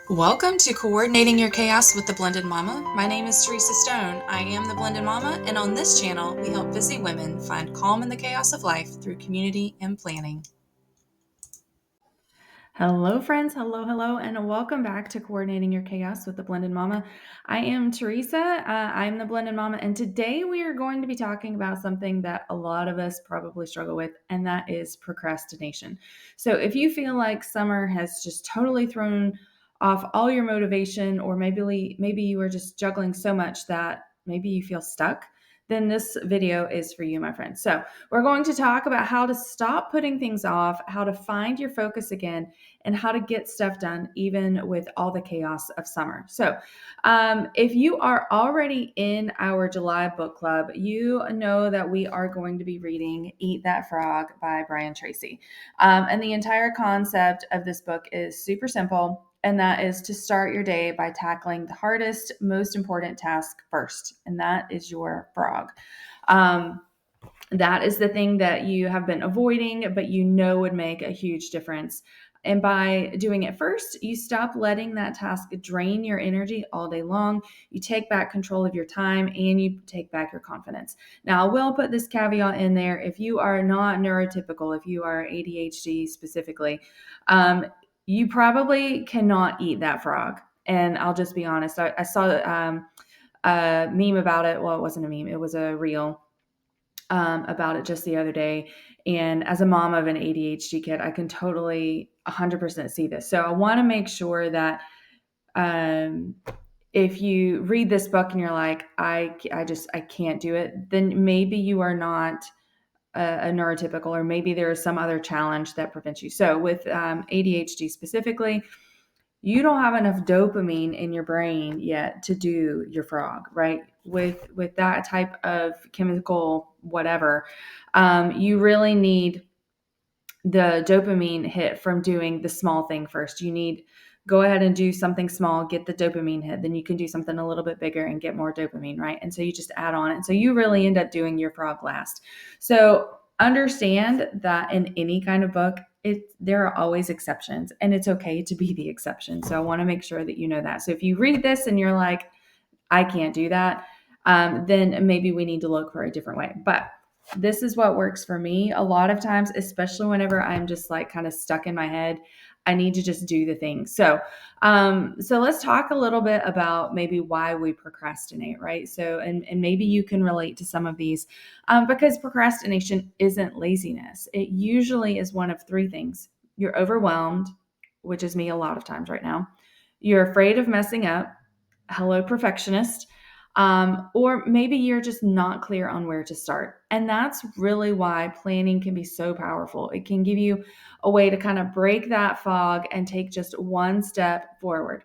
Welcome to Coordinating Your Chaos with the Blended Mama. My name is Teresa Stone. I am the Blended Mama, and on this channel, we help busy women find calm in the chaos of life through community and planning. Hello, friends. Hello, and welcome back to Coordinating Your Chaos with the Blended Mama. I am Teresa. I'm the Blended Mama, and today we are going to be talking about something that a lot of us probably struggle with, and that is procrastination. So, if you feel like summer has just totally thrown off all your motivation, or maybe you are just juggling so much that maybe you feel stuck, then this video is for you, my friend. So, we're going to talk about how to stop putting things off, how to find your focus again, and how to get stuff done even with all the chaos of summer. So, if you are already in our July book club, you know that we are going to be reading Eat That Frog by Brian Tracy. And the entire concept of this book is super simple. And that is to start your day by tackling the hardest, most important task first. And that is your frog. That is the thing that you have been avoiding, but you know would make a huge difference. And by doing it first, you stop letting that task drain your energy all day long. You take back control of your time and you take back your confidence. Now, I will put this caveat in there. If you are not neurotypical, if you are ADHD specifically, you probably cannot eat that frog. And I'll just be honest. I saw a meme about it. Well, it wasn't a meme. It was a reel about it just the other day. And as a mom of an ADHD kid, I can totally 100% see this. So I want to make sure that um, if you read this book and you're like, I can't do it, then maybe you are not a neurotypical, or maybe there is some other challenge that prevents you. So with ADHD specifically, you don't have enough dopamine in your brain yet to do your frog, right? With that type of chemical whatever, you really need the dopamine hit from doing the small thing first. You need go ahead and do something small, get the dopamine hit, then you can do something a little bit bigger and get more dopamine, right? And so you just add on it. So you really end up doing your frog last. So understand that in any kind of book, there are always exceptions, and it's okay to be the exception. So I want to make sure that you know that. So if you read this and you're like, I can't do that, then maybe we need to look for a different way. But this is what works for me a lot of times, especially whenever I'm just like kind of stuck in my head. I need to just do the thing. So let's talk a little bit about maybe why we procrastinate, right? So, and maybe you can relate to some of these, because procrastination isn't laziness. It usually is one of three things. You're overwhelmed, which is me a lot of times right now. You're afraid of messing up. Hello, perfectionist. Or maybe you're just not clear on where to start. And that's really why planning can be so powerful. It can give you a way to kind of break that fog and take just one step forward.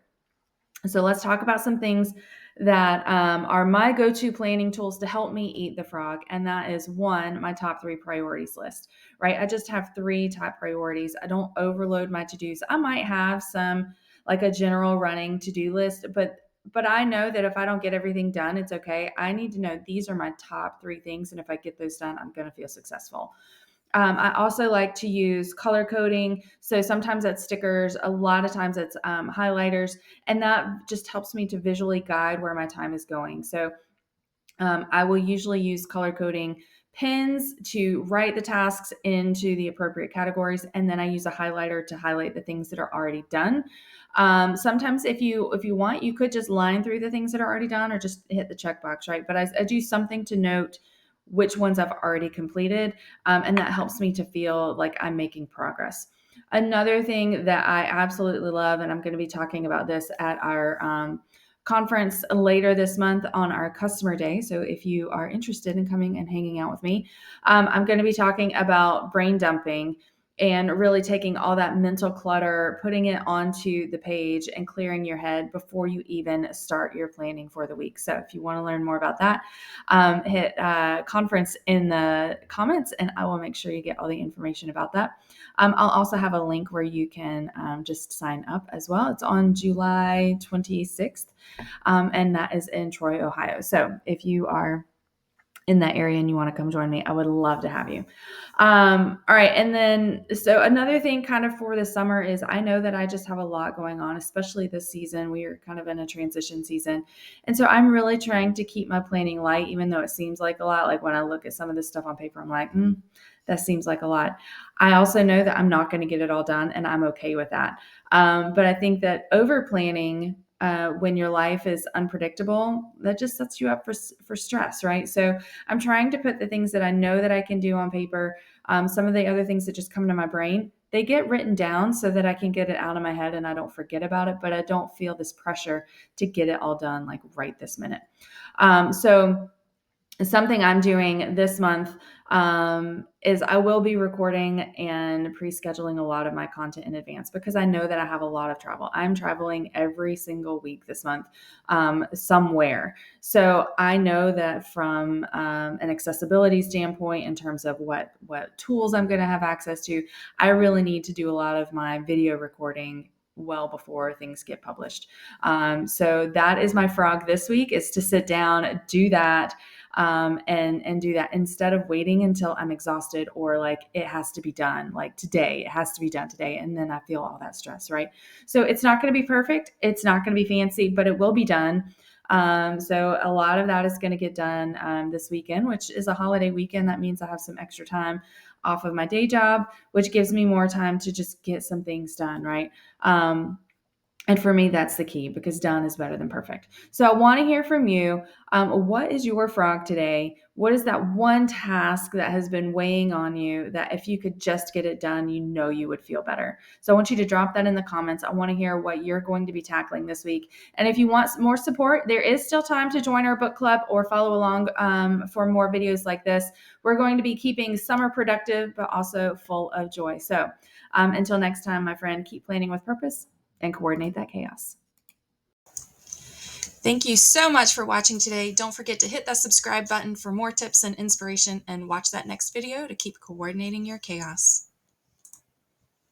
So let's talk about some things that are my go-to planning tools to help me eat the frog. And that is one, my top three priorities list, right? I just have three top priorities. I don't overload my to-dos. I might have some like a general running to-do list, but I know that if I don't get everything done, it's okay. I need to know these are my top three things. And if I get those done, I'm going to feel successful. I also like to use color coding. So sometimes that's stickers, a lot of times it's highlighters, and that just helps me to visually guide where my time is going. So I will usually use color coding pens to write the tasks into the appropriate categories, and then I use a highlighter to highlight the things that are already done. Sometimes if you want, you could just line through the things that are already done or just hit the checkbox, right? But I do something to note which ones I've already completed, and that helps me to feel like I'm making progress. Another thing that I absolutely love, and I'm going to be talking about this at our conference later this month on our customer day. So if you are interested in coming and hanging out with me, I'm going to be talking about brain dumping and really taking all that mental clutter, putting it onto the page and clearing your head before you even start your planning for the week. So if you want to learn more about that, hit conference in the comments and I will make sure you get all the information about that. I'll also have a link where you can just sign up as well. It's on July 26th, and that is in Troy, Ohio. So if you are in that area and you want to come join me, I would love to have you. All right. And then, so another thing kind of for the summer is I know that I just have a lot going on, especially this season. We are kind of in a transition season. And so I'm really trying to keep my planning light, even though it seems like a lot. Like when I look at some of this stuff on paper, I'm like, that seems like a lot. I also know that I'm not going to get it all done, and I'm okay with that. But I think that over planning, when your life is unpredictable, that just sets you up for stress, right? So I'm trying to put the things that I know that I can do on paper. Some of the other things that just come to my brain, they get written down so that I can get it out of my head and I don't forget about it, but I don't feel this pressure to get it all done like right this minute. So something I'm doing this month is I will be recording and pre-scheduling a lot of my content in advance because I know that I have a lot of travel. I'm traveling every single week this month somewhere. So I know that from an accessibility standpoint, in terms of what tools I'm going to have access to, I really need to do a lot of my video recording well before things get published. So that is my frog this week, is to sit down, do that, and do that instead of waiting until I'm exhausted or like it has to be done like today. It has to be done today, and then I feel all that stress, right? So it's not going to be perfect. It's not going to be fancy, but it will be done. So a lot of that is going to get done this weekend, which is a holiday weekend. That means I have some extra time off of my day job, which gives me more time to just get some things done, right? And for me, that's the key, because done is better than perfect. So I want to hear from you. What is your frog today? What is that one task that has been weighing on you that if you could just get it done, you know you would feel better? So I want you to drop that in the comments. I want to hear what you're going to be tackling this week. And if you want more support, there is still time to join our book club or follow along for more videos like this. We're going to be keeping summer productive, but also full of joy. So until next time, my friend, keep planning with purpose and coordinate that chaos. Thank you so much for watching today. Don't forget to hit that subscribe button for more tips and inspiration, and watch that next video to keep coordinating your chaos.